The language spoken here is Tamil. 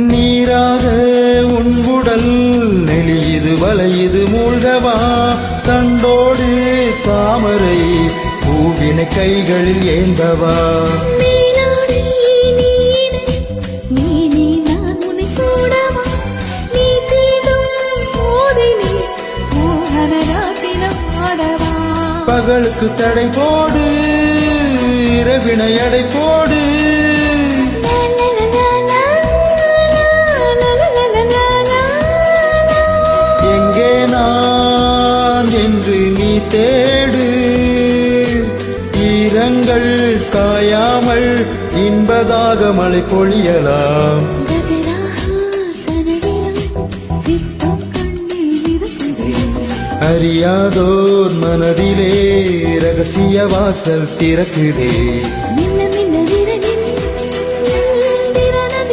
நீராக உன் உடல் நெளியுது வளையுது மூழ்கவா தண்டோடு தாமரை பூவினை கைகளில் ஏந்தவா பகலுக்கு தடை போடு இரவினை அடை போடு எங்கே நான் என்று நீ தேடு ஈரங்கள் காயாமல் இன்பதாக மழை பொழியலாம் அறியாதோர் மனதிலே ரகசிய வாசல் திறக்குதே